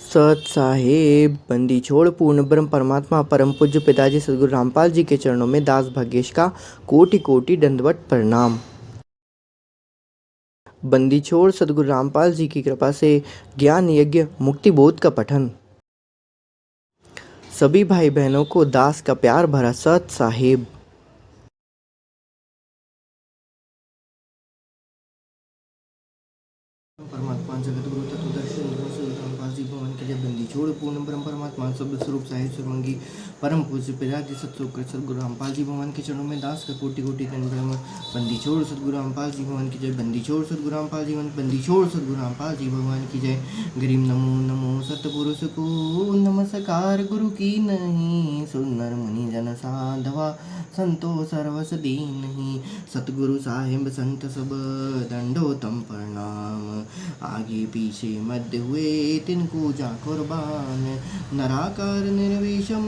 सत साहेब बंदी छोड़ पूर्ण ब्रह्म परमात्मा परम पूज्य पिताजी सदगुरु रामपाल जी के चरणों में दास भाग्येश का कोटि कोटि दंडवत प्रणाम। बंदी छोड़ सदगुरु रामपाल जी की कृपा से ज्ञान यज्ञ मुक्ति बोध का पठन। सभी भाई बहनों को दास का प्यार भरा सत साहेब। परमात्मा जगत गुरु तत्वदर्शी रामपाल जी भगवान के जय। बंदी छोड़ पूर्ण ब्रह्म परमात्मा शब्द स्वरूप साहिब सर्वंगी परम पूज्य पिताजी सतसुकर सदगुरु रामपाल जी भगवान के चरणों में दास का कोटि कोटि दंड। बंदी छोड़ सदगुरु रामपाल जी भगवान की जय। बंदी छोड़ सदगुरु रामपाल जी बंदी छोड़ सदगुरु रामपाल जी भगवान की जय। गरीब नमो नमो सतपुरुष को नमस्कार गुरु की नहीं, सुनर मुनि जन साधवा संतो सर्वस दीन। सतगुरु साहिब संत सब दंडोतम प्रणाम, आगे पीछे मध्य हुए तिनको जा कुर्बान। नराकार निर्विषम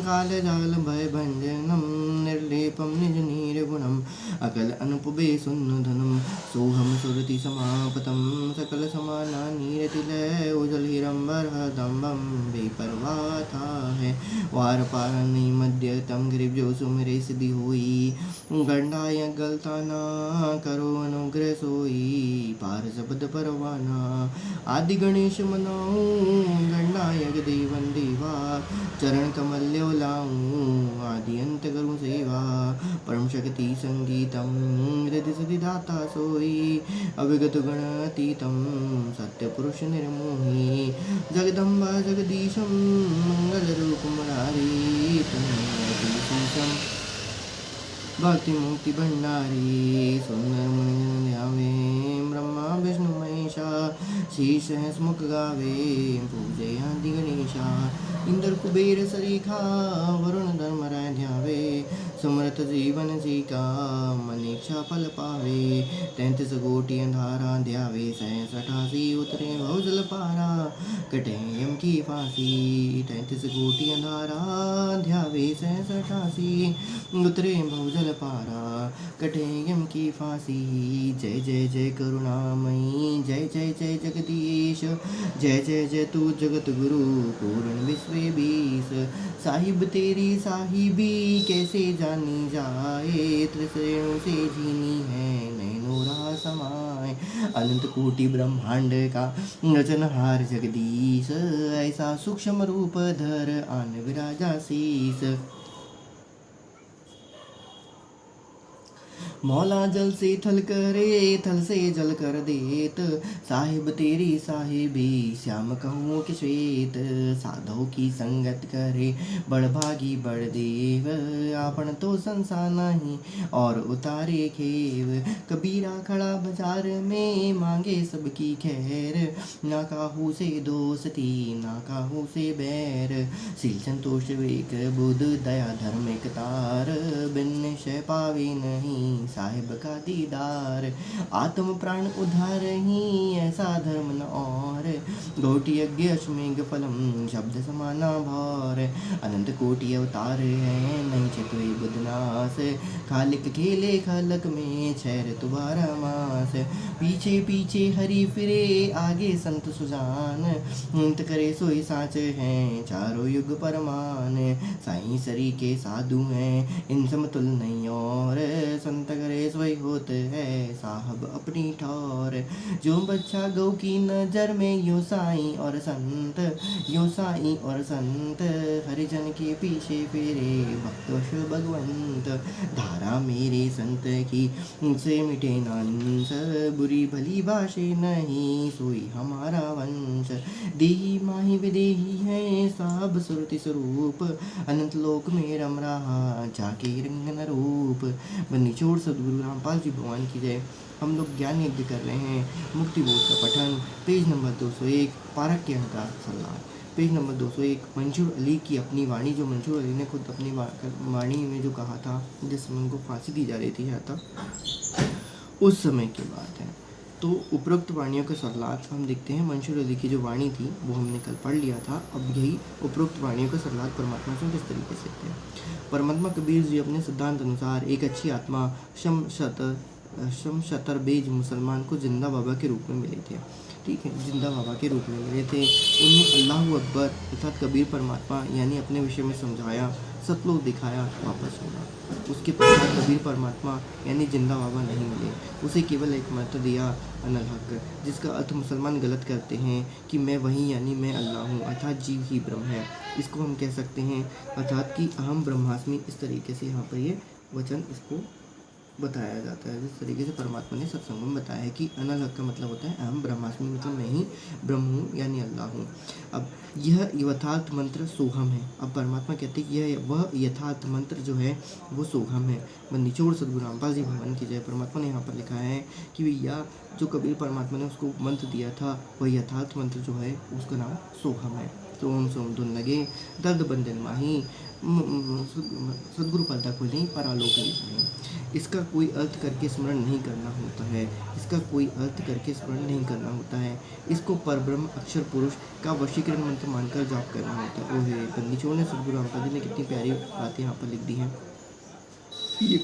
काल जाल भय भंजनम, निर्लेपम निज निर्गुणम अकल अनुपबे सुन्न धनम। सोहम सुरति समापतम सकल समाना नीरतिलय, उजल हिरंबर दम्बम बेपरवाह था है। वार पार नहीं मध्य तम गरीब जो सुमिरे सिद्धि हुई, गंडाय गलता ना करो अनुग्रह सोई। पार शब्द परवाना आदि गणेश मनाऊं, गणनायक देवन देवा चरण कमल्यो लाऊं। आदि अंत करूं सेवा परम शक्ति संगीतम, हृदय सति दाता सोई। अविगत गणातीतम सत्य पुरुष निर्मोही, जगदम्बा जगदीशम मंगल रूप मुरारी। तुम भक्ति मुक्ति भंडारी, सुंदर मुनि ध्यावे ब्रह्मा विष्णु महेशा। शीश मुख गावे पूजे आदि गणेशा, इंद्र कुबेर सरीखा वरुण धर्म राय ध्यावे। सुमृत जीवन जी का मनीक्षा फल पावे, 33 कोटि अंधारा ध्यावे। 88 उतरे भवजल पारा, कटे यम की फांसी। 33 कोटि अंधारा ध्यावे, 88 उतरे भवजल पारा, कटे यम की फांसी। जय जय जय करुणामयी, जय जय जय जगदीश, जय जय जय तू जगत गुरु पूर्ण विश्व बीस। साहिब तेरी साहिबी कैसे जानी जाए, त्रिश्रेणु से जीनी है नैनोरा समाए। अनंत कोटि ब्रह्मांड का रचनहार जगदीश, ऐसा सूक्ष्म रूप धर आन विराजा शीस। मौला जल से थल करे, थल से जल कर देत। साहिब तेरी साहिबी श्याम कहूँ कि श्वेत। साधो की संगत करे बड़ भागी बड़ देव, आपन तो संसार नहीं और उतारे खेव। कबीरा खड़ा बाजार में मांगे सबकी खैर, ना काहू से दोस्ती ना काहू से बैर। शील संतोष विवेक बुध दया धर्म एक तार, बिन निश्चय पावे नहीं साहिब का दीदार। आत्म प्राण उधार ही ऐसा धर्म न और, कोटि यज्ञ अश्वमेघ फलम शब्द समाना भार। अनंत कोटि अवतार है नहीं चितवे बुधनास, खालिक खेले खालक में छैर तुम्हारा मास। पीछे पीछे हरि फिरे आगे संत सुजान, अंत करे सोई साच हैं चारों युग परमान। साईं सरी के साधु हैं इन समतुल नहीं और, संत करे सोई होते है साहब अपनी ठौर। जो बच्चा गौ की नजर में यो साईं और संत, यो साईं और संत हरिजन के पीछे फेरे भक्तोष भगवंत। धारा मेरे संत की उनसे मिटे नांस, बुरी भली भाषे नहीं सोई हमारा वंश। देही माही विदेही है सब सुरति स्वरूप, अनंत लोक में रम रहा जाके रंगन रूप। बंदी छोड़ सदगुरु रामपाल जी भगवान की जय। हम लोग ज्ञान यज्ञ कर रहे हैं, मुक्ति बोध का पठन। पेज नंबर 201 पारक के अहंकार सलाह। पेज नंबर 201 मंसूर अली की अपनी वाणी, जो मंसूर अली ने खुद अपनी वाणी में जो कहा था जिस समय उनको फांसी दी जा रही थी था उस समय की बात है। तो उपरोक्त वाणियों के सरलार्थ हम देखते हैं। मंसूर अली की जो वाणी थी वो हमने कल पढ़ लिया था। अब यही उपरोक्त वाणियों के सरलार्थ परमात्मा से किस तरीके से थे। परमात्मा कबीर जी अपने सिद्धांत अनुसार एक अच्छी आत्मा शम शतर बेज मुसलमान को जिंदा बाबा के रूप में मिले थे। ठीक है, जिंदा बाबा के रूप में मिले थे। उन्हें अल्लाह अकबर अर्थात कबीर परमात्मा यानी अपने विषय में समझाया, सतलोक दिखाया, वापस होगा। उसके पश्चात कबीर परमात्मा यानी जिंदा बाबा नहीं मिले, उसे केवल एक मंत्र दिया, अनल हक, जिसका अर्थ मुसलमान गलत करते हैं कि मैं वही यानी मैं अल्लाह हूँ, अर्थात जीव ही ब्रह्म है। इसको हम कह सकते हैं अर्थात कि अहम ब्रह्मास्मि। इस तरीके से यहाँ पर ये वचन इसको बताया जाता है, जिस तरीके से परमात्मा ने सत्संग में बताया है कि अनल हक का मतलब होता है अहम ब्रह्मास्मि, मतलब मैं ही ब्रह्म हूँ यानी अल्लाह हूँ। अब यह यथार्थ मंत्र सोहम है। अब परमात्मा कहते हैं यह वह यथार्थ मंत्र जो है वो सोहम है। निचोड़ सद्गुरु रामपाल जी भगवान की जय। परमात्मा ने यहाँ पर लिखा है कि भैया जो कबीर परमात्मा ने उसको मंत्र दिया था वह यथार्थ मंत्र जो है उसका नाम सोहम है। तो ओम सोम धुन लगे दर्द बंधन माही, सदगुरु पर्दा खोलें परालोक ले जाएं। इसका कोई अर्थ करके स्मरण नहीं करना होता है, इसका कोई अर्थ करके स्मरण नहीं करना होता है। इसको परब्रह्म अक्षर पुरुष का वशीकरण मंत्र मानकर जाप करना होता है। ओहे बंदीचों ने सदगुरु रामपाल जी ने कितनी प्यारी बातें यहाँ पर लिख दी हैं। ये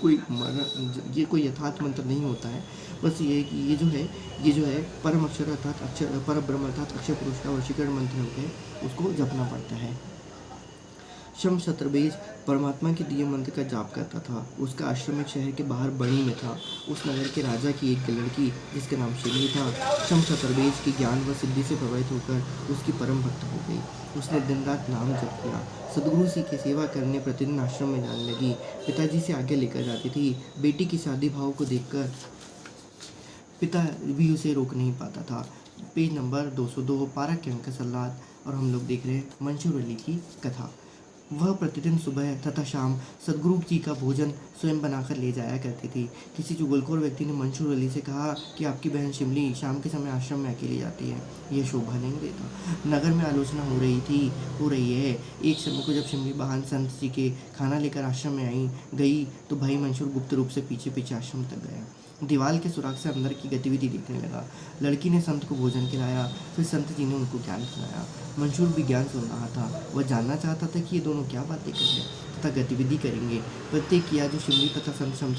कोई यथार्थ मंत्र नहीं होता है, बस ये है कि ये जो है परम अक्षर अर्थात अक्षर पर ब्रह्म अर्थात अक्षर पुरुष का वशीकरण मंत्र होता है, उसको जपना पड़ता है। शम शतरबेज परमात्मा के दिए मंत्र का जाप करता था। उसका आश्रम एक शहर के बाहर बड़ी में था। उस नगर के राजा की एक लड़की जिसका नाम शिवली था, शम शतरबेज के ज्ञान व सिद्धि से प्रभावित होकर उसकी परम भक्त हो गई। उसने दिन रात नाम जप किया, सदगुरु जी की सेवा करने प्रतिदिन आश्रम में जाने लगी। पिताजी से आगे लेकर जाती थी। बेटी की शादी भाव को देखकर पिता भी उसे रोक नहीं पाता था। पेज नंबर 202 पारा के अंक सलाद। और हम लोग देख रहे हैं मंसूर अली की कथा। वह प्रतिदिन सुबह तथा शाम सदगुरु जी का भोजन स्वयं बनाकर ले जाया करती थी। किसी चुगलखोर व्यक्ति ने मंसूर अली से कहा कि आपकी बहन शिमली शाम के समय आश्रम में अकेली जाती है, यह शोभा नहीं देता। नगर में आलोचना हो रही है। एक समय को जब शिमली बहन संत जी के खाना लेकर आश्रम में गई तो भाई मंसूर गुप्त रूप से पीछे पीछे आश्रम तक गया। दीवार के सुराग से अंदर की गतिविधि देखने लगा। लड़की ने संत को भोजन खिलाया, फिर संत जी ने उनको ज्ञान सुनाया। मंसूर भी ज्ञान सुन रहा था। वह जानना चाहता था कि ये दोनों क्या बातें कर रहे तथा गतिविधि करेंगे। प्रत्येक किया जो शिमली तथा संत शम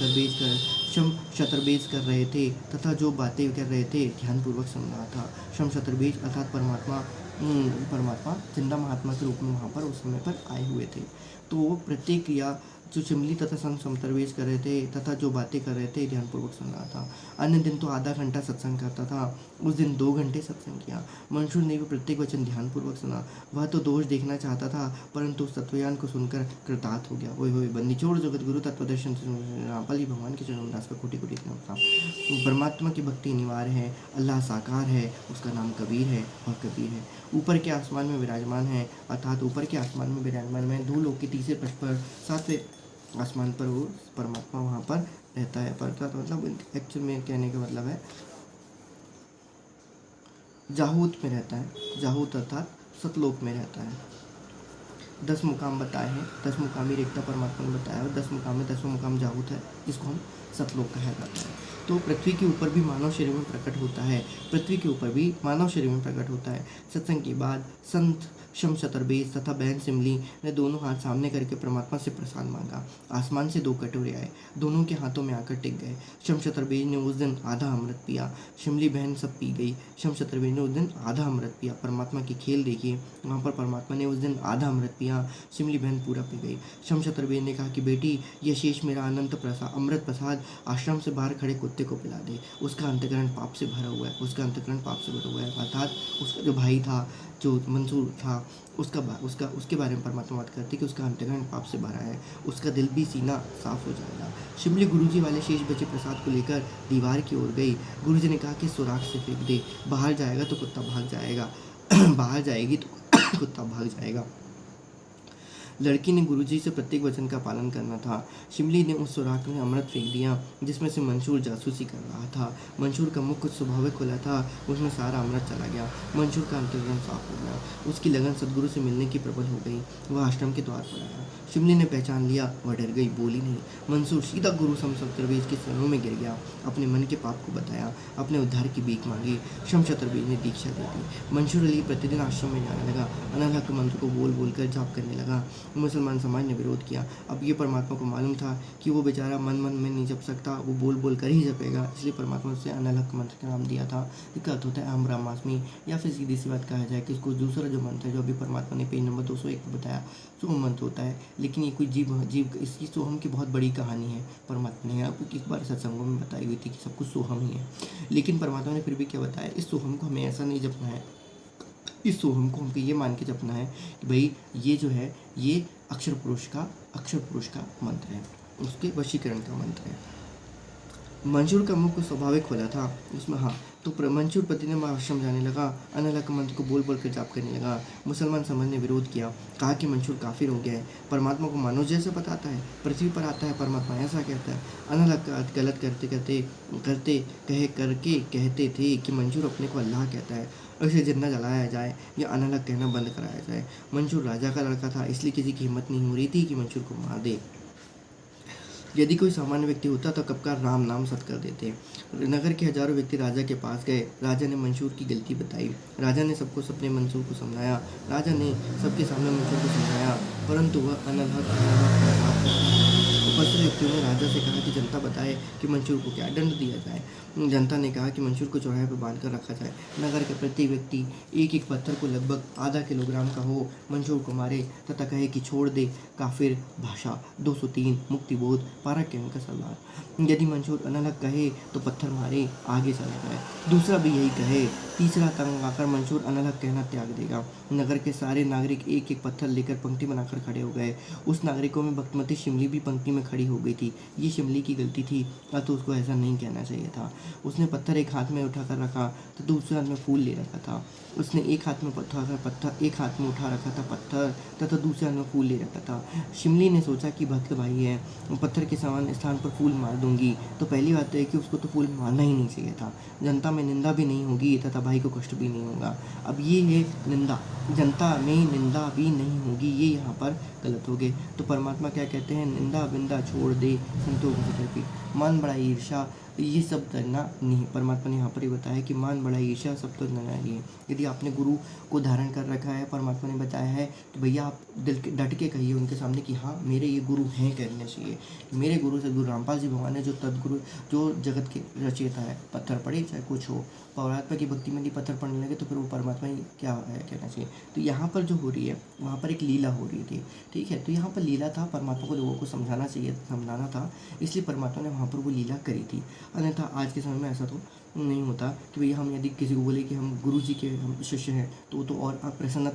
शतरबेज कर रहे थे तथा जो बातें कर रहे थे ध्यानपूर्वक सुन रहा था। शम शतरबेज अर्थात परमात्मा जिंदा महात्मा के रूप में वहाँ पर उस समय पर आए हुए थे। तो प्रत्येक क्रिया जो शिमली तथा संत समतरवेज कर रहे थे तथा जो बातें कर रहे थे ध्यानपूर्वक सुन रहा था। अन्य दिन तो आधा घंटा सत्संग करता था, उस दिन 2 घंटे सत्संग किया। मंसूर ने भी प्रत्येक वचन ध्यानपूर्वक सुना। वह तो दोष देखना चाहता था परंतु उस तत्वज्ञान को सुनकर कृतार्थ हो गया। ओए बंदी छोड़ जगत गुरु तत्वदर्शन रामपाल जी भगवान के चरणों में दास का कोटि कोटि नमस्कार। परमात्मा की भक्ति अनिवार्य है। अल्लाह साकार है, उसका नाम कबीर है और कबीर है। ऊपर के आसमान में विराजमान है, अर्थात ऊपर के आसमान में विराजमान है। धूलों के तीसरे पृष्ठ पर 7वें आसमान पर वो परमात्मा वहाँ पर रहता है। पर मतलब एक्चुअल में कहने का मतलब है जाहूत में रहता है। जाहूत अर्थात सतलोक में रहता है। 10 मुकाम बताए हैं। 10 मुकामी रेखता परमात्मा ने बताया और 10 मुकाम में 10वां मुकाम जाहूत है, जिसको हम सतलोक कहा जाता है। तो पृथ्वी के ऊपर भी मानव शरीर में प्रकट होता है। पृथ्वी के ऊपर भी मानव शरीर में प्रकट होता है। सत्संग के बाद संत शम शतरबेज तथा बहन सिमली ने दोनों हाथ सामने करके परमात्मा से प्रसाद मांगा। आसमान से 2 कटोरे आए, दोनों के हाथों में आकर टिक गए। शम शतरबेज ने उस दिन आधा अमृत पिया, शिमली बहन सब पी गई। शम शतरबेज ने उस दिन आधा अमृत पिया। परमात्मा की खेल देखिए, वहाँ पर परमात्मा ने उस दिन आधा अमृत पिया, शिमली बहन पूरा पी गई। शम शतरबेज ने कहा कि बेटी यह शेष मेरा अनंत अमृत प्रसाद आश्रम से बाहर खड़े कुत्ते को पिला दे। उसका अंतकरण पाप से भरा हुआ है, अर्थात उसका जो भाई था, जो मंसूर था, उसके बारे में परमात्मा बात करती कि उसका अंतकरण पाप से भरा है, उसका दिल भी सीना साफ हो जाएगा। शिमली गुरुजी वाले शेष बचे प्रसाद को लेकर दीवार की ओर गई। गुरुजी ने कहा कि सुराख से फेंक दे, बाहर जाएगा तो कुत्ता भाग जाएगा बाहर जाएगी तो कुत्ता भाग जाएगा। लड़की ने गुरुजी से प्रत्येक वचन का पालन करना था। शिमली ने उस सुराख में अमृत फेंक दिया जिसमें से मंसूर जासूसी कर रहा था। मंसूर का मुख कुछ स्वाभाविक खुला था, उसमें सारा अमृत चला गया। मंसूर का अंतर्गण साफ हो गया। उसकी लगन सदगुरु से मिलने की प्रबल हो गई। वह आश्रम के द्वार पर आया। शिमली ने पहचान लिया, वह डर गई, बोली नहीं। मंसूर सीधा गुरु शमशतरबेज के चरणों में गिर गया, अपने मन के पाप को बताया, अपने उद्धार की भीख मांगी। शमशतरबेज ने दीक्षा दे दी। मंसूर अली प्रतिदिन आश्रम में जाने लगा। अनल हक मंत्र को बोल बोल कर जाप करने लगा। मुसलमान समाज ने विरोध किया। अब ये परमात्मा को मालूम था कि वो बेचारा मन मन में नहीं जप सकता, वो बोल बोल कर ही जपेगा, इसलिए परमात्मा ने उसे अनलक मंत्र का नाम दिया था। इसका अर्थ होता है अहम ब्रह्मास्मि, या फिर सीधी सी बात कहा जाए कि इसको दूसरा जो मंत्र है जो अभी परमात्मा ने पेज नंबर 201 पर बताया, सोहम मंत्र होता है। लेकिन ये कोई जीव इसकी सोहम की बहुत बड़ी कहानी है। परमात्मा ने आपको किस बार सत्संगों में बताई हुई थी कि सब कुछ सोहम ही है, लेकिन परमात्मा ने फिर भी क्या बताया, इस सोहम को हमें ऐसा नहीं जपना है, इस सोहम को हमको ये मान के जपना है कि भाई ये जो है ये अक्षर पुरुष का मंत्र है, उसके वशीकरण का मंत्र है। मंशूर का मुख स्वाभाविक खोला था उसमें, हाँ, तो मंशूर पति ने आश्रम जाने लगा, अनलक मंत्र को बोल बोल कर जाप करने लगा। मुसलमान समाज ने विरोध किया, कहा कि मंशूर काफिर हो गया है, परमात्मा को मानो जैसे बताता है, पृथ्वी पर आता है, परमात्मा ऐसा कहता है। अनलक का अर्थ गलत कहते थे कि मंशूर अपने को अल्लाह कहता है, उसे जिंदा जलाया जाए या अनलक कहना बंद कराया जाए। मंशूर राजा का लड़का था, इसलिए किसी की हिम्मत नहीं हो रही थी कि मंशूर को मार दे। यदि कोई सामान्य व्यक्ति होता तो कब का राम नाम सत कर देते। नगर के हजारों व्यक्ति राजा के पास गए। राजा ने मंशूर की गलती बताई। राजा ने सबको अपने मंशूर को समझाया। राजा ने सबके सामने मंशूर को समझाया, परंतु वह उपस्थित व्यक्तियों ने राजा से कहा कि जनता बताए कि मंशूर को क्या दंड दिया जाए। जनता ने कहा कि मंशूर को चौराहे पर बांध कर रखा जाए। नगर के प्रत्येक व्यक्ति एक एक पत्थर को लगभग आधा किलोग्राम का हो मंशूर को मारे तथा कहे कि छोड़ दे काफिर भाषा। 203 मुक्तिबोध पारा के अंक सलवार। यदि मंशूर अनलक कहे तो पत्थर मारे आगे चला जाए, दूसरा भी यही कहे, तीसरा तंग आकर मंशूर अनलक कहना त्याग देगा। नगर के सारे नागरिक एक एक पत्थर लेकर पंक्ति बनाकर खड़े हो गए। उस नागरिकों में भक्तमती शिमली भी पंक्ति में खड़ी हो गई थी। ये शिमली की गलती थी, तो उसको ऐसा नहीं कहना चाहिए था। उसने पत्थर एक हाथ में उठाकर रखा तो दूसरे हाथ में फूल ले रखा था। उसने एक हाथ में एक हाथ में उठा रखा था पत्थर तथा दूसरे हाथ में फूल ले रखा था। शिमली ने सोचा कि भक्त भाई है, पत्थर के समान स्थान पर फूल मार दूंगी तो पहली बात है कि उसको तो फूल मारना ही नहीं चाहिए था। जनता में निंदा भी नहीं होगी तथा भाई को कष्ट भी नहीं होगा। अब ये है निंदा, जनता में निंदा भी नहीं होगी, ये यहाँ पर गलत हो गए। तो परमात्मा क्या कहते हैं, निंदा बिंदा छोड़ दे संतोष की, मान बड़ा ईर्षा ये सब करना नहीं। परमात्मा ने यहाँ पर ही बताया कि मान बड़ा ईर्ष्या सब तो करना नहीं है। यदि आपने गुरु को धारण कर रखा है, परमात्मा ने बताया है तो भैया आप दिल के डट के कहिए उनके सामने कि हाँ मेरे ये गुरु हैं, कहना चाहिए। मेरे गुरु सदगुरु रामपाल जी भगवान है, जो तदगुरु जो जगत के रचयिता है। पत्थर पड़े चाहे कुछ हो, परमात्मा की भक्ति में यदि पत्थर पड़ने लगे तो फिर वो परमात्मा ही क्या है, कहना चाहिए। तो यहाँ पर जो हो रही है वहाँ पर एक लीला हो रही थी, ठीक है। तो यहाँ पर लीला था, परमात्मा को लोगों को समझाना था, इसलिए परमात्मा ने वहाँ पर वो लीला करी थी। अन्यथा आज के समय में ऐसा तो नहीं होता कि भैया हम यदि किसी को बोले कि हम गुरु जी के हम शिष्य हैं तो वो तो और प्रसन्न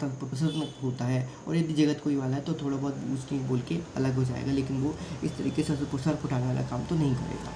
होता है, और यदि जगत कोई वाला है तो थोड़ा बहुत उसकी बोल के अलग हो जाएगा, लेकिन वो इस तरीके से सर फुटाने वाला काम तो नहीं करेगा।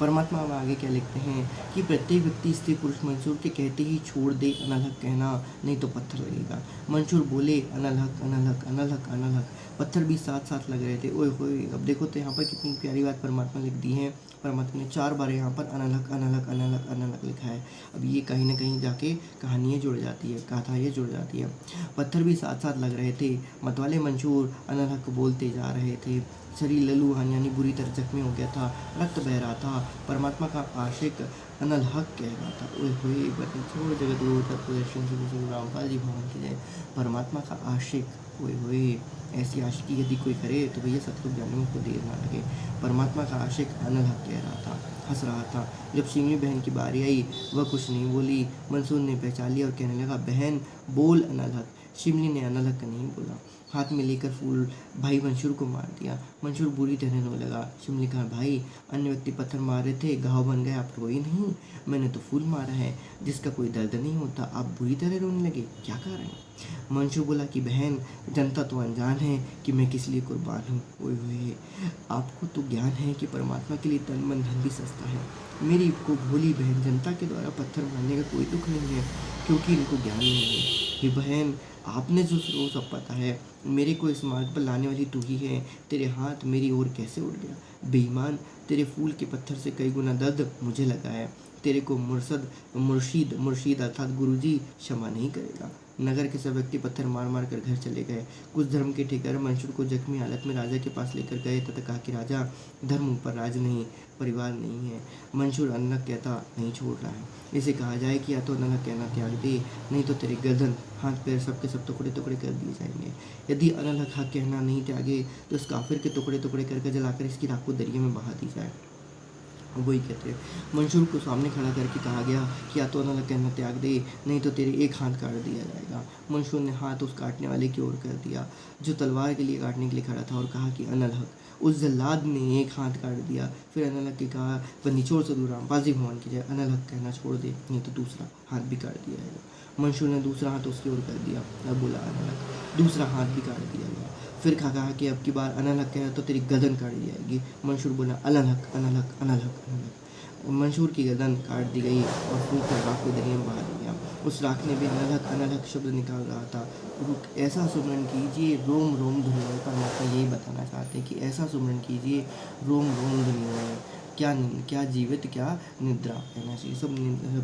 परमात्मा अब आगे क्या लिखते हैं कि प्रत्येक व्यक्ति स्त्री पुरुष मंशूर के कहते ही छोड़ दे अनलहक कहना, नहीं तो पत्थर लगेगा। मंशूर बोले अनलहक अनलहक अनलहक अनलहक, पत्थर भी साथ साथ लग रहे थे। ओए होए, अब देखो तो यहाँ पर कितनी प्यारी बात परमात्मा लिख दी है। परमात्मा ने 4 बार यहाँ पर अनलहक अनलहक अनलहक अनलहक लिखा है। अब ये कहीं ना कहीं जाके कहानियाँ जुड़ जाती है, कथाएँ जुड़ जाती है। पत्थर भी साथ साथ लग रहे थे। मतवाले मंशूर अनलहक बोलते जा रहे थे। शरीर ललूहान यानी बुरी तरह जख्मी हो गया था, रक्त बह रहा था। परमात्मा का आशिक अनलहक कह रहा था, ओए होए छोड़ जगत गुरु तत्वदर्शन से रामपाल जी भगवान की जय। परमात्मा का आशिक, ओए होए, ऐसी आशिकी यदि कोई करे तो भैया सतयुग जानने में को देर ना लगे। परमात्मा का आशिक अनलहक कह रहा था, हंस रहा था। जब शिमली बहन की बारी आई वह कुछ नहीं बोली। मंसूर ने पहचान लिया और कहने लगा, बहन बोल अनलहक। शिमली ने अनलहक नहीं बोला। हाथ में लेकर फूल भाई मंशूर को मार दिया। मंशूर बुरी तरह रोने लगा। शिमली कहा, भाई अन्य व्यक्ति पत्थर मार रहे थे, घाव बन गए, आप रोए नहीं, मैंने तो फूल मारा है जिसका कोई दर्द नहीं होता, आप बुरी तरह रोने लगे, क्या कारण है? मंशूर बोला कि बहन जनता तो अनजान है कि मैं किस लिए कुर्बान हूँ। ओए होए, आपको तो ज्ञान है कि परमात्मा के लिए तन मन धन भी सस्ता है। मेरी को भोली बहन जनता के द्वारा पत्थर मारने का कोई दुख नहीं है, क्योंकि इनको ज्ञान नहीं है। हे बहन, आपने जो सब पता है, मेरे को इस मार्ग पर लाने वाली तू ही है। तेरे हाथ मेरी ओर कैसे उड़ गया? बेईमान, तेरे फूल के पत्थर से कई गुना दर्द मुझे लगा है। तेरे को मुर्शीद अर्थात गुरुजी क्षमा नहीं करेगा। नगर के सब व्यक्ति पत्थर मार मार कर घर चले गए। कुछ धर्म के ठेकेदार मंशूर को जख्मी हालत में राजा के पास लेकर गए तथा कहा कि राजा, धर्म ऊपर राज नहीं, परिवार नहीं है। मंशूर अनलग कहता नहीं छोड़ रहा है। इसे कहा जाए कि या तो अनलग कहना त्याग दे, नहीं तो तेरे गर्दन हाथ पैर सबके सब टुकड़े टुकड़े कर दिए जाएंगे। यदि अनलग हक कहना नहीं त्यागे तो इस काफिर के टुकड़े टुकड़े करके जलाकर इसकी राख को दरिया में बहा दी जाए। वही कहते हैं। मंशूर को सामने खड़ा करके कहा गया कि या तो अनलग कहना त्याग दे, नहीं तो तेरे एक हाथ काट दिया जाएगा। मंशूर ने हाथ उस काटने वाले की ओर कर दिया जो तलवार के लिए काटने के लिए खड़ा था और कहा कि अनलग। उस जल्लाद ने एक हाथ काट दिया। फिर अनलग के कहा, बंदी छोड़ सदू रामपाल जी भगवान की जय, अनलग कहना छोड़ दे, नहीं तो दूसरा हाथ भी काट दिया जाएगा। मंशूर ने दूसरा हाथ उसकी ओर कर दिया। अब बोला अनलग, दूसरा हाथ भी काट दिया गया। फिर कहा कि अब की बार अनलग कहे तो तेरी गर्दन काट दी जाएगी। मंशूर बोला अनलग अनलग अनलग अनलग। मंशूर की गर्दन काट दी गई और फूंक कर राख को दरिया में बहा दिया गया। उस राख ने भी अनलग अनलग शब्द निकाल रहा था। ऐसा सुमरन कीजिए रोम रोम धुनिया। परमात्मा यही बताना चाहते हैं कि ऐसा सुमरन कीजिए रोम रोम धुनिया। क्या जीवित क्या निद्रा कहना चाहिए, सब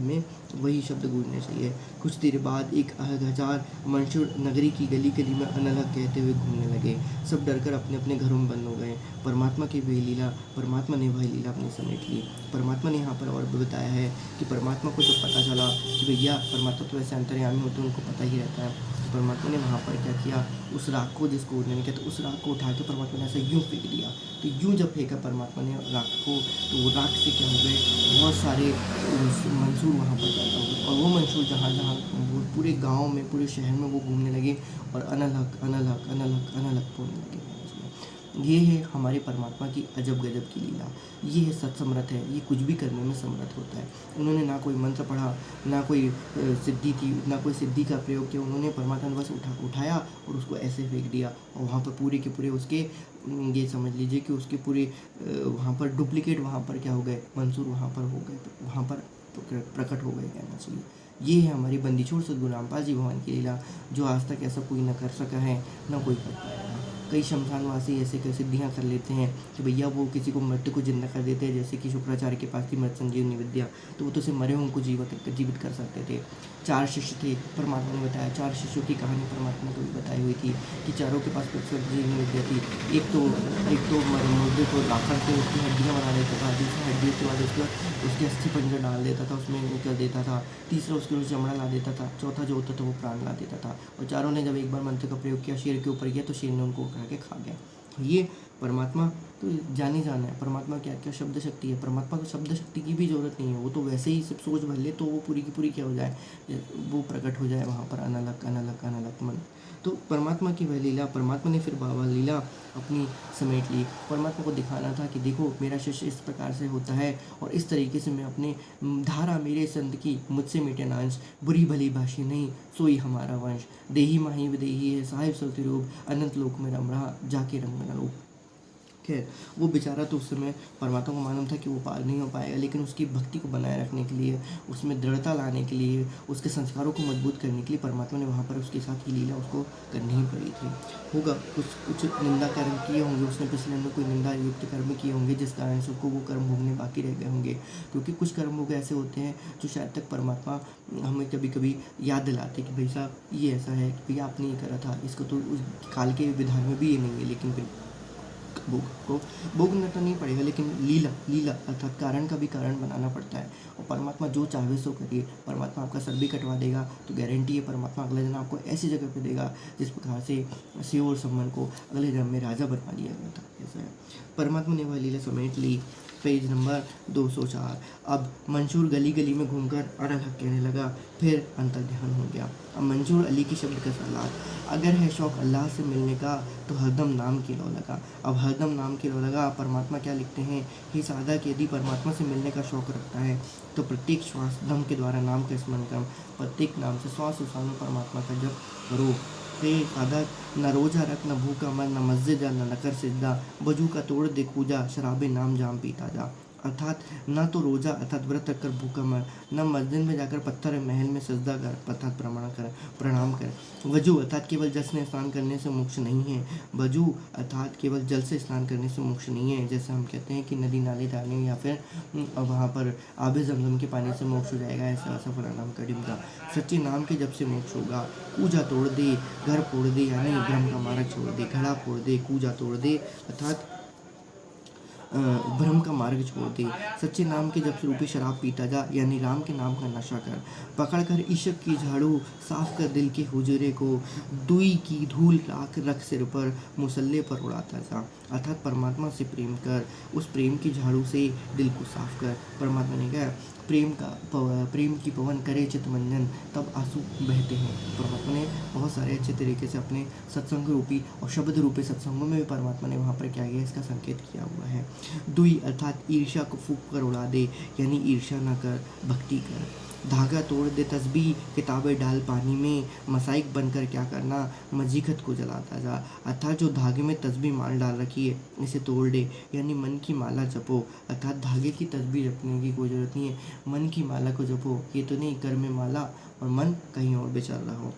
में वही शब्द गूंजने चाहिए। कुछ देर बाद 1000 मंशूर नगरी की गली गली में अनलग कहते हुए घूमने लगे। सब डरकर अपने अपने घरों में बंद हो गए। परमात्मा ने वही लीला अपने समेट ली। परमात्मा ने यहाँ पर और भी बताया है कि परमात्मा को जब पता चला कि भैया परमात्मा तो वैसे अंतर्यामी होते हैं, उनको पता ही रहता है। तो परमात्मा ने वहाँ पर क्या किया, उस राख को, जिसको उड़ने कहते, उस राख को उठा के परमात्मा ने ऐसे यूँ फेंक दिया। तो यूँ जब फेंका परमात्मा ने राख को, तो वो राख से क्या हो गए, बहुत सारे मंसूर वहाँ पर पैदा हो गए। और वो मंसूर जहाँ जहाँ वो पूरे गांव में, पूरे शहर में वो घूमने लगे और अनलग अनलग अनलग अनलग बोलने लगे। ये है हमारे परमात्मा की अजब गजब की लीला। ये है सत्समर्थ है, ये कुछ भी करने में समर्थ होता है। उन्होंने ना कोई मंत्र पढ़ा, ना कोई सिद्धि थी, ना कोई सिद्धि का प्रयोग किया। उन्होंने परमात्मा ने बस उठाया और उसको ऐसे फेंक दिया और वहाँ पर पूरे के पूरे उसके, ये समझ लीजिए कि उसके पूरे वहाँ पर डुप्लीकेट, वहाँ पर क्या हो गए, मंसूर वहाँ पर हो गए, वहाँ पर प्रकट हो गए कहना चाहिए। ये है हमारी बंदी छोड़ सद्गुरु रामपाल जी भगवान की लीला, जो आज तक ऐसा कोई न कर सका है, न कोई कर पाएगा। कई शमशानवासी ऐसे कई सिद्धियाँ कर लेते हैं कि भैया वो किसी को मृत्यु को जिंदा कर देते हैं, जैसे कि शुक्राचार्य के पास थी मृत संजीवनी विद्या, तो वो तो सिर्फ मरे हुए को जीवित कर सकते थे। 4 शिष्य थे, परमात्मा ने बताया 4 शिष्यों की कहानी परमात्मा को भी बताई हुई थी कि चारों के पास संजीवनी विद्या थी। एक तो मुर्दे को लाकर के उसकी हड्डियाँ बना देता था, दूसरी हड्डियों के बाद उसके अस्थि पंजर डाल देता था, उसमें कर देता था, तीसरा उसके चमड़ा ला देता था, चौथा जो होता था वो प्राण ला देता था। और चारों ने जब एक बार मंत्र का प्रयोग किया, शेर के ऊपर किया, तो शेर ने उनको उठा के खा गया। ये परमात्मा तो जाने जाना है। परमात्मा क्या क्या शब्द शक्ति है। परमात्मा को शब्द शक्ति की भी जरूरत नहीं है, वो तो वैसे ही सब सोच भर ले तो वो पूरी की पूरी क्या हो जाए, वो प्रकट हो जाए वहाँ पर अनलग अनलग अनलग मन। तो परमात्मा की वह लीला, परमात्मा ने फिर बाबा लीला अपनी समेट ली। परमात्मा को दिखाना था कि देखो मेरा शिष्य इस प्रकार से होता है और इस तरीके से मैं अपने धारा मेरे संत की, मुझसे मिटे ना अंश, बुरी भली भाषी नहीं सोई हमारा वंश, देही माही विदेही है साहिब सती रूप, अनंत लोक में रम रहा जाके रंग में रूप। खैर वो बेचारा तो उस समय परमात्मा को मालूम था कि वो पार नहीं हो पाएगा, लेकिन उसकी भक्ति को बनाए रखने के लिए, उसमें दृढ़ता लाने के लिए, उसके संस्कारों को मजबूत करने के लिए परमात्मा ने वहाँ पर उसके साथ ही लीला उसको करनी ही पड़ी थी। होगा कुछ निंदा कर्म किए होंगे उसने, पिछले में कोई निंदा युक्त कर्म किए होंगे जिस कारण से उसको वो कर्म भोगने बाकी रह गए होंगे। क्योंकि कुछ कर्म भोग ऐसे होते हैं जो शायद तक परमात्मा हमें कभी कभी याद दिलाते कि भाई साहब ये ऐसा है कि भैया आपने ये करा था, इसको तो उस काल के विधान में भी ये नहीं है, लेकिन फिर भोगना तो नहीं पड़ेगा, लेकिन लीला अर्थात कारण का भी कारण बनाना पड़ता है। और परमात्मा जो चाहे सो करिए, परमात्मा आपका सर भी कटवा देगा तो गारंटी है परमात्मा अगले दिन आपको ऐसी जगह पे देगा जिस प्रकार से शिव और सम्मन को अगले जन्म में राजा बनवा दिया गया था। ऐसा है, परमात्मा ने वह लीला समेट ली। Page number 204। अब मंशूर गली गली में घूमकर अनलग कहने लगा, फिर अंतर ध्यान हो गया। अब मंशूर अली के शब्द का सलाह, अगर है शौक़ अल्लाह से मिलने का तो हरदम नाम की लो लगा। अब हरदम नाम की लो लगा, परमात्मा क्या लिखते हैं, हे साधक यदि परमात्मा से मिलने का शौक़ रखता है तो प्रत्येक श्वास दम के द्वारा नाम का स्मरण कर, प्रत्येक नाम से श्वास उश्वास में परमात्मा का जप करो। हे साधक, न रोजा रख, न भूखा मर, न मस्जिद जा, न नकर सिद्धा, वजू का तोड़ दे कूजा, शराबे नाम जाम पीता जा। अर्थात न तो रोजा अर्थात व्रत रखकर भूखा मर, न मस्जिद में जाकर पत्थर महल में सजदा कर अर्थात प्रमाण कर, प्रणाम कर। वजू अर्थात केवल जल से स्नान करने से मोक्ष नहीं है। वजू अर्थात केवल जल से स्नान करने से मोक्ष नहीं है। जैसे हम कहते हैं कि नदी नाले डालने या फिर वहाँ पर आबे जमजम के पानी से मोक्ष हो जाएगा, ऐसा वैसा प्रणाम कर डिमका। सच्चे नाम के जब से मोक्ष होगा। कूजा तोड़ दे, घर फोड़ दे, यानी ब्रह्म का मार्ग छोड़ दे। घड़ा फोड़ दे, कूजा तोड़ दे अर्थात भ्रम का मार्ग छोड़ दे। सच्चे नाम के जब से रूपी शराब पीता जा, यानी राम के नाम का नशा कर। पकड़ कर इश्क की झाड़ू, साफ कर दिल के हुजरे को। दुई की धूल रख सिर पर, मुसल्ले पर उड़ाता जा। अर्थात परमात्मा से प्रेम कर, उस प्रेम की झाड़ू से दिल को साफ कर। परमात्मा ने कहा प्रेम की पवन करे चितमंजन, तब आंसू बहते हैं। परमात्मा ने बहुत सारे अच्छे तरीके से अपने सत्संग रूपी और शब्द रूपी सत्संगों में भी परमात्मा ने वहाँ पर क्या किया, इसका संकेत किया हुआ है। दुई अर्थात ईर्ष्या को फूंक कर उड़ा दे, यानी ईर्ष्या न कर, भक्ति कर। धागा तोड़ दे तस्बीह, किताबें डाल पानी में। मसाइक बनकर क्या करना, मजीखत को जलाता जा। अर्थात जो धागे में तस्बीह माल डाल रखी है, इसे तोड़ दे, यानी मन की माला जपो। अर्थात धागे की तस्बीह जपने की कोई ज़रूरत नहीं है, मन की माला को जपो। ये तो नहीं कर में माला और मन कहीं और भी चल रहा हो।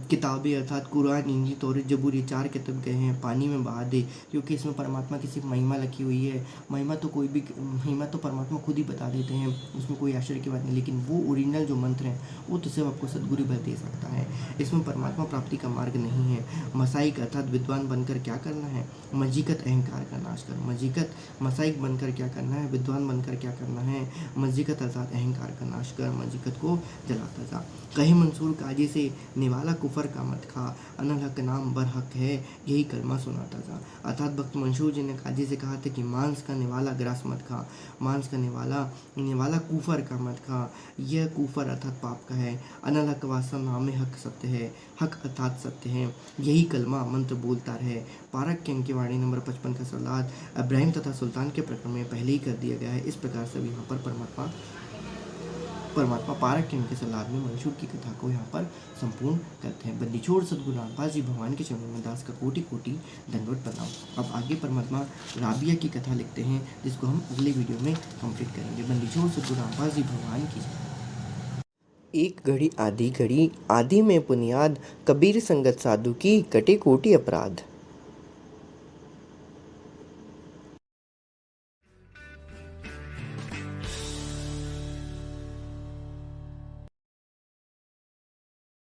किताबें अर्थात कुरान, इंजील, तौरात, जबूर, ये 4 किताब गए हैं, पानी में बहा दे, क्योंकि इसमें परमात्मा की सिर्फ महिमा लिखी हुई है। महिमा तो परमात्मा खुद ही बता देते हैं, उसमें कोई आश्चर्य की बात नहीं। लेकिन वो ओरिजिनल जो मंत्र हैं, वो तो सिर्फ आपको सदगुरु बल दे सकता है। इसमें परमात्मा प्राप्ति का मार्ग नहीं है। मसाइक अर्थात विद्वान बनकर क्या करना है, मजीकत अहंकार का नाश कर। मसाइक बनकर क्या करना है, विद्वान बनकर क्या करना है, मजीकत अर्थात अहंकार का नाश कर, मजीकत को जलाता जा। कहीं मंसूर काजी से, निवाला कुफर का मत खा, अनल हक नाम बर हक है, यही कलमा सुनाता जा। अर्थात भक्त मंसूर जी ने काजी से कहा था कि मांस का निवाला ग्रास मत खा, मांस का निवाला कुफर का मत खा, यह कुफर अर्थात पाप का है। अनल हक वास्तव नाम हक सत्य है, हक अर्थात सत्य है, यही कलमा मंत्र बोलता रहे। पारक के अंक वाणी नंबर 55 का सलाद इब्राहिम तथा सुल्तान के प्रकरण में पहले ही कर दिया गया है। इस प्रकार से यहाँ पर परमात्मा पारक के उनके सलाद में मंशूर की कथा को यहाँ पर संपूर्ण करते हैं। बंदी छोड़ सदगुरु रामपाल जी भगवान के चरणों में दास का कोटि कोटि दंडवत प्रणाम। अब आगे परमात्मा राबिया की कथा लिखते हैं, जिसको हम अगले वीडियो में कंप्लीट करेंगे। बंदी छोड़ सदगुरु रामपाल जी भगवान की। एक घड़ी आधी में पुनियाद, कबीर संगत साधु की कटे कोटि अपराध।